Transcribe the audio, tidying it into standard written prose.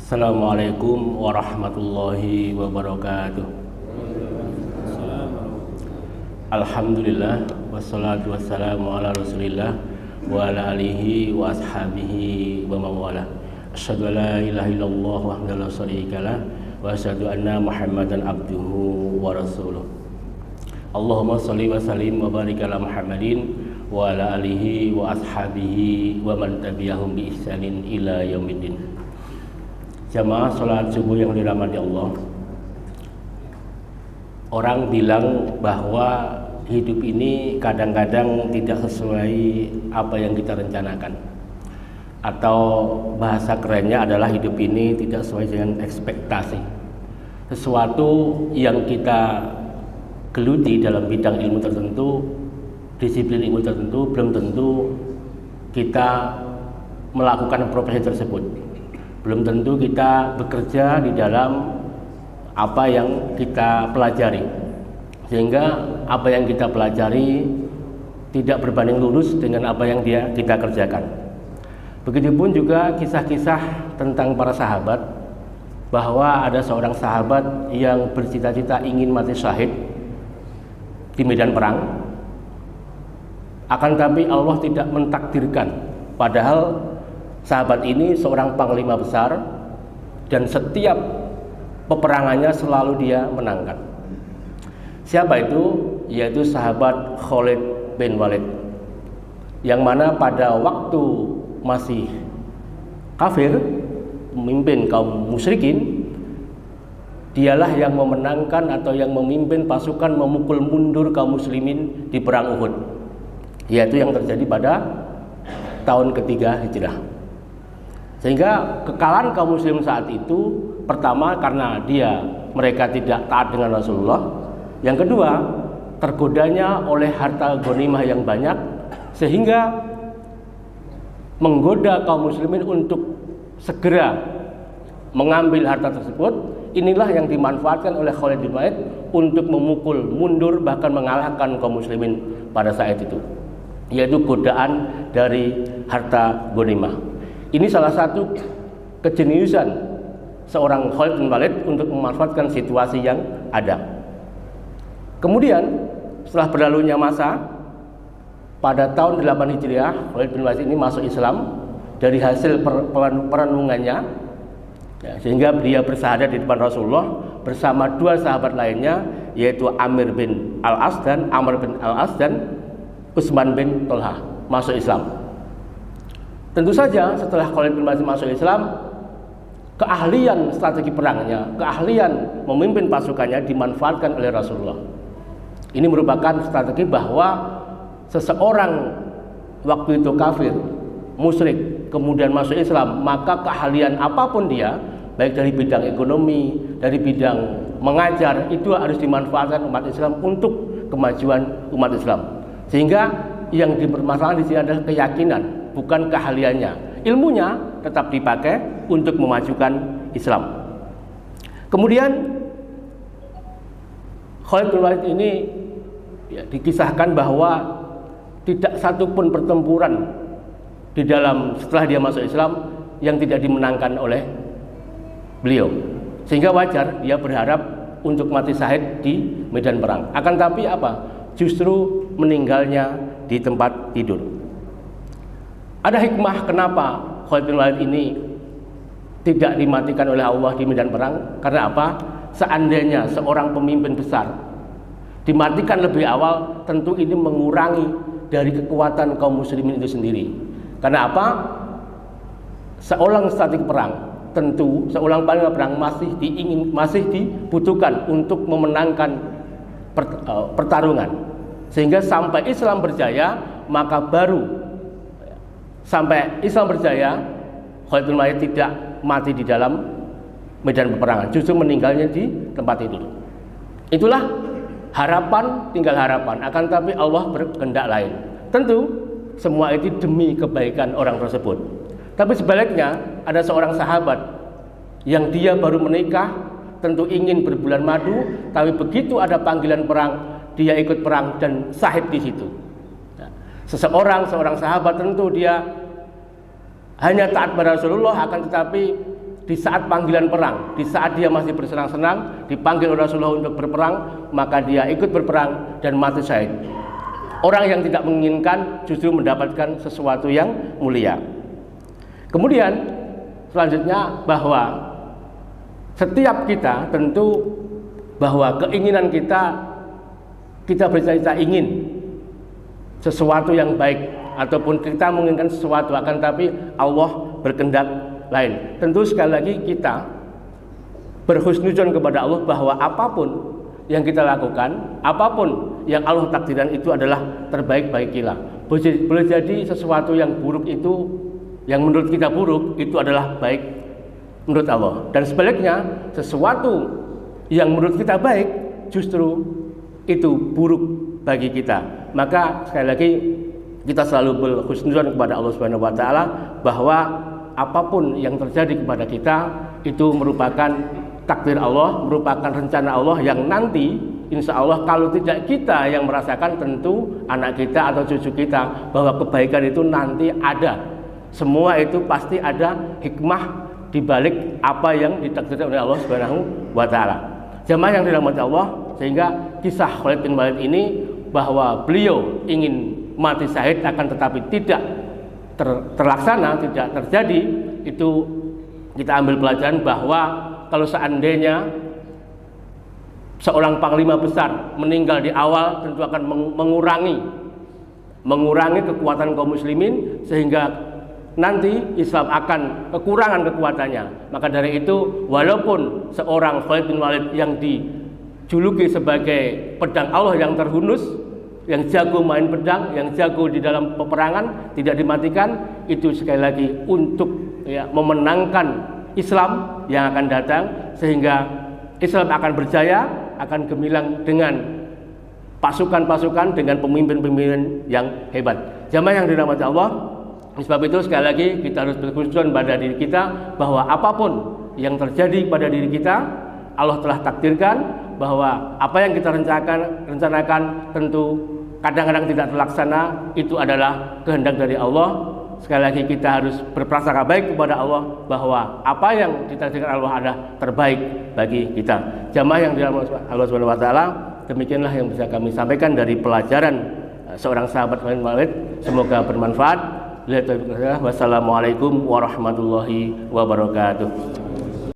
Assalamualaikum warahmatullahi wabarakatuh. Alhamdulillah wassalatu wassalamu ala rasulillah wa ala alihi wa ashabihi wa mawala. Asyhadu an la ilaha illallah wahdahu la syarikalah wa asyhadu anna Muhammadan abduhu wa rasuluh. Allahumma shalli wa sallim wa barik ala Muhammadin wa ala alihi wa ashabihi wa man tabi'ahum bi ihsanin ila yaumiddin. Jamaah salat subuh yang dirahmati Allah. Orang bilang bahwa hidup ini kadang-kadang tidak sesuai apa yang kita rencanakan, atau bahasa kerennya adalah hidup ini tidak sesuai dengan ekspektasi. Sesuatu yang kita geluti dalam bidang ilmu tertentu, disiplin ilmu tertentu, belum tentu kita melakukan profesi tersebut. Belum tentu kita bekerja di dalam apa yang kita pelajari, sehingga apa yang kita pelajari tidak berbanding lurus dengan apa yang kita kerjakan. Begitupun juga kisah-kisah tentang para sahabat, bahwa ada seorang sahabat yang bercita-cita ingin mati syahid di medan perang, akan tetapi Allah tidak mentakdirkan, padahal sahabat ini seorang panglima besar dan setiap peperangannya selalu dia menangkan. Siapa itu? Yaitu sahabat Khalid bin Walid, yang mana pada waktu masih kafir, memimpin kaum musyrikin, dialah yang memenangkan atau yang memimpin pasukan memukul mundur kaum muslimin di perang Uhud, yaitu yang terjadi pada tahun ketiga Hijrah. Sehingga kekalahan kaum muslim saat itu, pertama karena mereka tidak taat dengan Rasulullah, yang kedua tergodanya oleh harta ghanimah yang banyak, sehingga menggoda kaum muslimin untuk segera mengambil harta tersebut. Inilah yang dimanfaatkan oleh Khalid bin Walid untuk memukul mundur, bahkan mengalahkan kaum muslimin pada saat itu, yaitu godaan dari harta ghanimah. Ini salah satu kejeniusan seorang Khalid bin Walid untuk memanfaatkan situasi yang ada. Kemudian setelah berlalunya masa, pada tahun 8 Hijriah, Khalid bin Walid ini masuk Islam dari hasil perenungannya, sehingga dia bersahadat di depan Rasulullah bersama dua sahabat lainnya, yaitu Amr bin Al-As dan Utsman bin Thalhah, masuk Islam. Tentu saja setelah Khalid bin Walid masuk Islam, keahlian strategi perangnya, keahlian memimpin pasukannya dimanfaatkan oleh Rasulullah. Ini merupakan strategi bahwa seseorang waktu itu kafir, musyrik, kemudian masuk Islam, maka keahlian apapun dia, baik dari bidang ekonomi, dari bidang mengajar, itu harus dimanfaatkan umat Islam untuk kemajuan umat Islam. Sehingga yang dipermasalahkan di sini adalah keyakinan, bukan keahliannya. Ilmunya tetap dipakai untuk memajukan Islam. Kemudian Khalid bin Walid ini dikisahkan bahwa tidak satupun pertempuran di dalam setelah dia masuk Islam yang tidak dimenangkan oleh beliau, sehingga wajar dia berharap untuk mati syahid di medan perang. Akan tapi apa? Justru meninggalnya di tempat tidur. Ada hikmah kenapa Khalid bin Walid ini tidak dimatikan oleh Allah di medan perang. Karena apa? Seandainya seorang pemimpin besar dimatikan lebih awal, tentu ini mengurangi dari kekuatan kaum muslimin itu sendiri. Karena apa? Seorang strategi perang, tentu seorang panglima perang masih dibutuhkan untuk memenangkan pertarungan. Sehingga sampai Islam berjaya, maka baru sampai Islam berjaya, Khalid bin Walid tidak mati di dalam medan peperangan, justru meninggalnya di tempat tidur. Itulah harapan, tinggal harapan. Akan tapi Allah berkehendak lain. Tentu semua itu demi kebaikan orang tersebut. Tapi sebaliknya, ada seorang sahabat yang dia baru menikah, tentu ingin berbulan madu, tapi begitu ada panggilan perang, dia ikut perang dan syahid di situ. Seorang sahabat tentu dia hanya taat pada Rasulullah, akan tetapi di saat panggilan perang, di saat dia masih bersenang-senang, dipanggil oleh Rasulullah untuk berperang, maka dia ikut berperang dan mati syahid. Orang yang tidak menginginkan justru mendapatkan sesuatu yang mulia. Kemudian selanjutnya bahwa setiap kita tentu bahwa keinginan kita bercita-cita ingin sesuatu yang baik ataupun kita menginginkan sesuatu, akan tapi Allah berkehendak lain. Tentu sekali lagi kita berhusnuzon kepada Allah bahwa apapun yang kita lakukan, apapun yang Allah takdirkan itu adalah terbaik bagi kita. Boleh jadi sesuatu yang buruk itu, yang menurut kita buruk, itu adalah baik menurut Allah. Dan sebaliknya, sesuatu yang menurut kita baik justru itu buruk bagi kita. Maka sekali lagi kita selalu berhusnuzon kepada Allah Subhanahu wa taala bahwa apapun yang terjadi kepada kita itu merupakan takdir Allah, merupakan rencana Allah yang nanti insya Allah kalau tidak kita yang merasakan, tentu anak kita atau cucu kita, bahwa kebaikan itu nanti ada. Semua itu pasti ada hikmah di balik apa yang ditakdirkan oleh Allah Subhanahu wa taala. Jamaah yang dirahmati Allah, sehingga kisah Khalid bin Walid ini bahwa beliau ingin mati syahid akan tetapi tidak terlaksana, tidak terjadi, itu kita ambil pelajaran bahwa kalau seandainya seorang panglima besar meninggal di awal, tentu akan mengurangi kekuatan kaum muslimin, sehingga nanti Islam akan kekurangan kekuatannya. Maka dari itu, walaupun seorang Khalid bin Walid yang dijuluki sebagai pedang Allah yang terhunus, yang jago main pedang, yang jago di dalam peperangan, tidak dimatikan, itu sekali lagi untuk memenangkan Islam yang akan datang, sehingga Islam akan berjaya, akan gemilang dengan pasukan-pasukan, dengan pemimpin-pemimpin yang hebat. Jamaah yang dirahmati Allah, sebab itu sekali lagi kita harus berhusnuzon pada diri kita bahwa apapun yang terjadi pada diri kita, Allah telah takdirkan, bahwa apa yang kita rencanakan tentu kadang-kadang tidak terlaksana, itu adalah kehendak dari Allah. Sekali lagi kita harus berprasangka baik kepada Allah bahwa apa yang ditakdirkan Allah adalah terbaik bagi kita. Jamaah yang dirahmati Allah Subhanahu wa taala, demikianlah yang bisa kami sampaikan dari pelajaran seorang sahabat Khalid bin Walid. Semoga bermanfaat. Wassalamualaikum warahmatullahi wabarakatuh.